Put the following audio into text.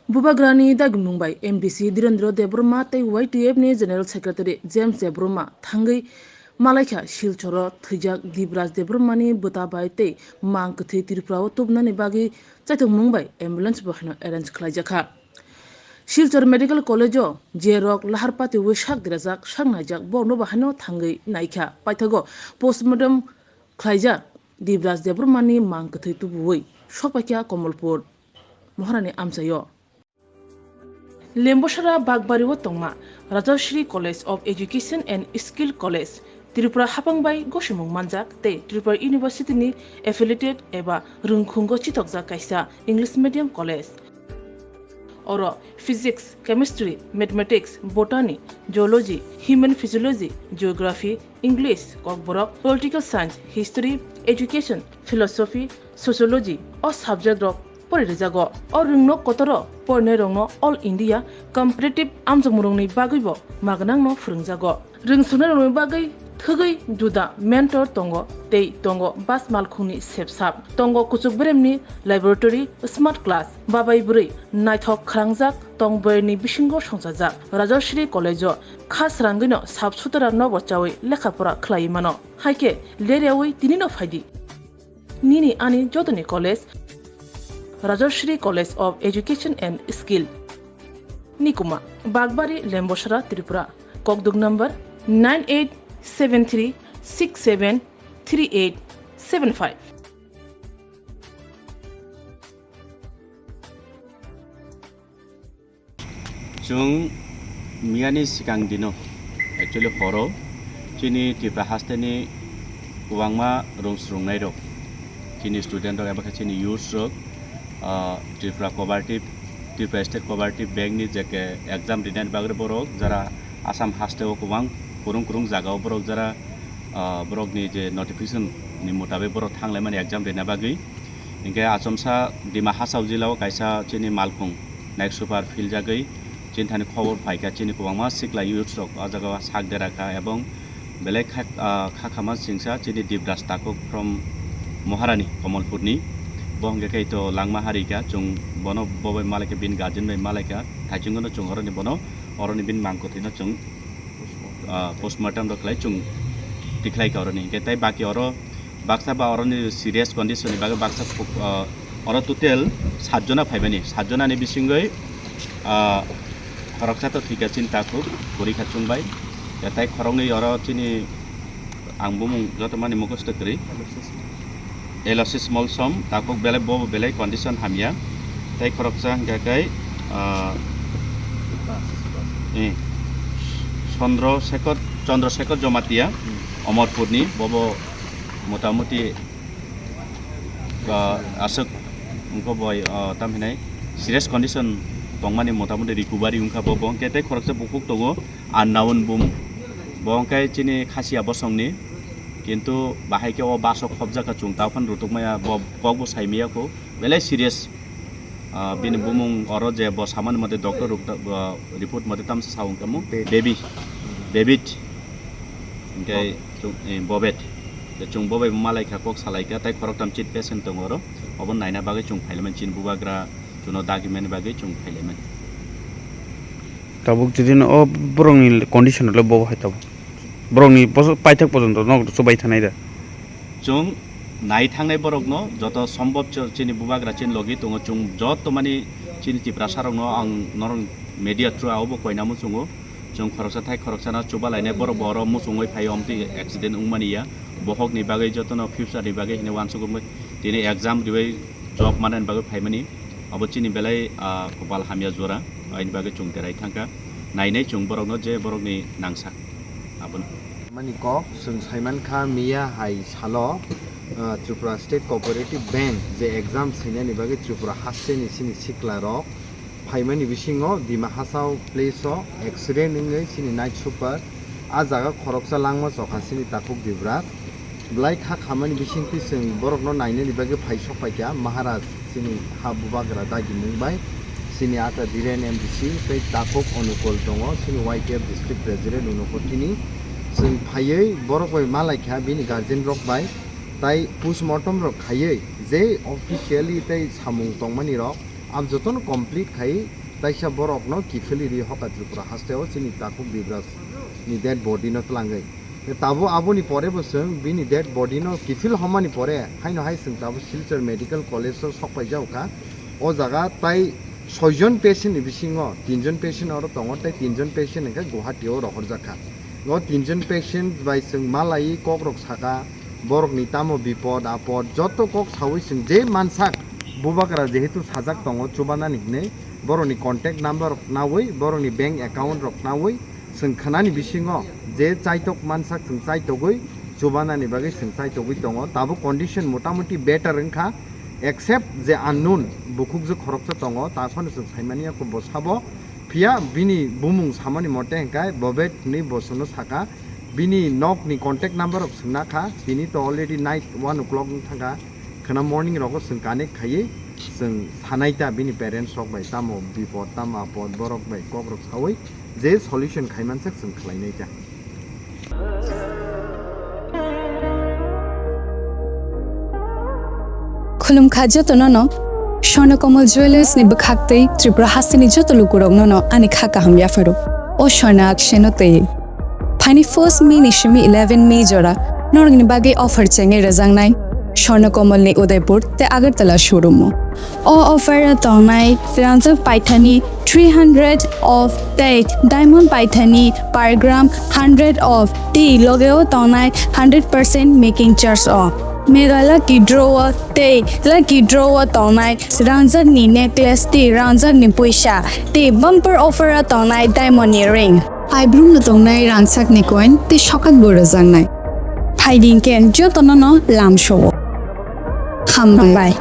Bubagrani Dagima MDC Direndra Debroma tei YTF ni General Secretary James Debroma Thangwi Malaikha Silcharo Thijak Dibras Debromani Butabai tei Mangkthi Tirprao Tubnani Bagi Chaitung Mumbai ambulance bahno arrange khlaijakha Silchar Medical College Jerok Lahar Pati Wishak Drajak Sangnajak Borno bahno Thangwi Naikha Paithago postmortem khlaijak Dibras Debromani Mangkthi Tubui Sopakya Komolpur Moharani Amsayo Lembosara Bagbariwo Tongma Rajashri College of Education and Skill College Tripura Hapangbai Goshimung Manjak te Tripura University ni affiliated eba Rungkhungo Chitokja Kaisa English Medium College Oro Physics, Chemistry, Mathematics, Botany, Geology, Human Physiology, Geography, English, Kokborok, Political Science, History, Education, Philosophy, Sociology o subject rok Porijago or Rungno Kotoro Pornerongno All India Competitive Amjamurungni Bagibo Magnangno Frungjago Ring Sunarong Bagai Thugai Duda Mentor Tongo Tei Tongo Bas Malkhuni Sepsap Tongo Kuchukbremni Laboratory Smart Class Babai Buri Naithok Krangjak Tongberni Bishingo Songsajak Rajashri College Khas Rangino Sabsutara Nobo Chawi Lekhapura Klaimano Haike Leriawi Tinino Faidi Nini Ani Jodani College Rajashri College of Education and Skill Nikuma Bagbari Lembosara Tripura Kokdug number 9873673875 Jung Miani Sikang Dino actually Horo Chini Tipa Hasteni Wangma Rumsrungairo Chini student or Abakachini youth rock Tripura Cooperative Tripura State Cooperative Bank ni jake exam dinner bagre borok jara Assam hasteo kubang kurung jaga borok jara borok ni je notification ni mutabe borok thanglai mani exam dinner bagi ingke asomsa dima hasau jilao kaisa chini malkhung naik super field jagai chinthani khobor phaika chini kubangma sikla youth rok ajaga sakderaka ebong belek khakhama singsa chini dibras tako from Moharani Komolpurni Bongge kaito langma harika chung bono bobai malaka bin guardian bai malaka thaichungono chung horoni bono oroni bin mangkothino chung postmortem roklai chung tiklai ka oroni ke tai baki oro baksa ba oroni serious condition ni baga baksa oro total 7 jona phaibani 7 jona ni bisingoi raksa to thika cinta ku porikha chungbai ke tai khorongni oro chini angbumung jotomani mukosto kri LOC small sum takok bele bobo bele condition hamia tai khoroksa gagai Chandrasekhar Jomatia Amarpurni bobo motamuti asuk ungko boy tamhinai serious condition tongmani motamuti recovery ungka bobo kete khoroksa bukuk togo unknown bum bongkai chini khasia bosongni Kintu bahai ke o basok khobja ka chungta phan rutuk maya bogbo saimia ko belai serious bin bumung oro je bo saman mate doctor report mate tam saung kamu baby ngai bobet de chung bobai malai kha kok salai ka tai khorok tam chit patient tong oro obon naina bagai chung phailemen chin bubagra chuno Dagima bagai chung phailemen tabuk tidin o brongni condition le bo hai tab Brongni paithak pojonto no sobai thanai da chung nai thangnai borok no joto sombhob chini bubagra chin logi tongo chung joto mani chini tipra sarong no ang norong media through abo koina mu chungo chung khoroksa thai khoroksa na chuba lainai borok boro mu chungoi phai omti accident ungmani ya bohok ni bagai joto no future ni bagai hine wan sugum tini exam dibai job manan bagai phaimani abo chini belai kopal hamia jora ain bagai chung terai thangka nainai chung borok no je borok ni nangsak abon Maniko sung Simon Khan Mia Hai Salo Tripura State Cooperative Bank the exam senior ni bagi Tripura Hasten sini Siklaro Paimani Bishingo Dima Hasau place accident in sini night super Azaga Koroksa Langma so Hasini Takuk Dibras Blake Hakamani Bishing Pising Borok no Nine ni bagi Paisho Paya Maharaj sini Habubagra Dagima sini ata Diren MDC Pei Takuk Onukol Tongo sini YTF District President Unukotini Sing Payay Borokoi Malaikha bini guardian rock by Tai postmortem rock Hayay they officially tai samung tongmani rock যতন complete খাই তাইসা বরকনো কিফেলি রি হকা ত্রিপুরা হাস্তেও চিনি তাকু বিব্রাস নি dead body ন তলাঙ্গাই তাবো আবনি পরে বসং বিনি dead body ন কিফিল হমানি পরে হাইনো হাই সং তাবো শিলচর মেডিকেল কলেজ সকাই যাওকা ও জায়গা তাই 6 জন পেশেন্ট ni bisingo 3 জন পেশেন্ট আর দङ তাই 3 জন পেশেন্ট একা গুয়াহাটিও রহর জাকা ও 3 জন পেশেন্ট বাই সং মালাই ককরক সাকা বরকনি তামো বিপদ আপদ যত কক সাউই সং যে মানসাক বুবাগ্রা যেহেতু সাজাক দङ চুবানা নিগনে বরনি কন্টাক্ট নাম্বার নাওই বরনি ব্যাংক অ্যাকাউন্ট রক নাওই সং খানানি বিসিङो যে চাইতক মানসাক সং চাইতগই চুবানানি বাগै সং চাইতগই দङ তাবো কন্ডিশন মোটামুটি বেটার এনখা except যে unknown বুকুক যে খরকটা দङ তাফানো সং সাইমানিয়া কো বসাবো ফিয়া বিনি বুমুং সামানি মতে হেকাই ববেট নি বসনো সাকা বিনি knock ni contact number of sunakha bini to already night 1 o'clock thanga khana morning roko sung connect khaye sung sanaita bini parents rok bai tamo bipod tama pod borok bai kok rok sawai je solution khaiman sak sung khlainai ja খুলুম খাদ্য তো ন Swarnakamal jewellers নি বখাকতেই ত্রিপুরা হাসিনি যত লুকুরক ন আনি খাকা হামিয়া ফেরো ও স্বর্ণ আকশেনতে ফাইনি first May নিশমি 11 মে জোড়া নরগনি বাগে অফার চেঙ্গে রেজাংনাই স্বর্ণকমল নি উদয়পুর তে আগরতলা শোরুম ও অফার তংনাই ফ্রান্সে Paithani 300 of date diamond paithani per gram 100 of tea logeo tongnaই 100% making charge off Mega lucky drawer te lucky drawer tongnai Swrangchati ni necklace te Swrangchati ni poisa te bumper offer tongnai diamond earring Ibrum na tongnai Swrangchati ni coin te shokat bora jangnai Hiding ken jo tonono lam show Ham bai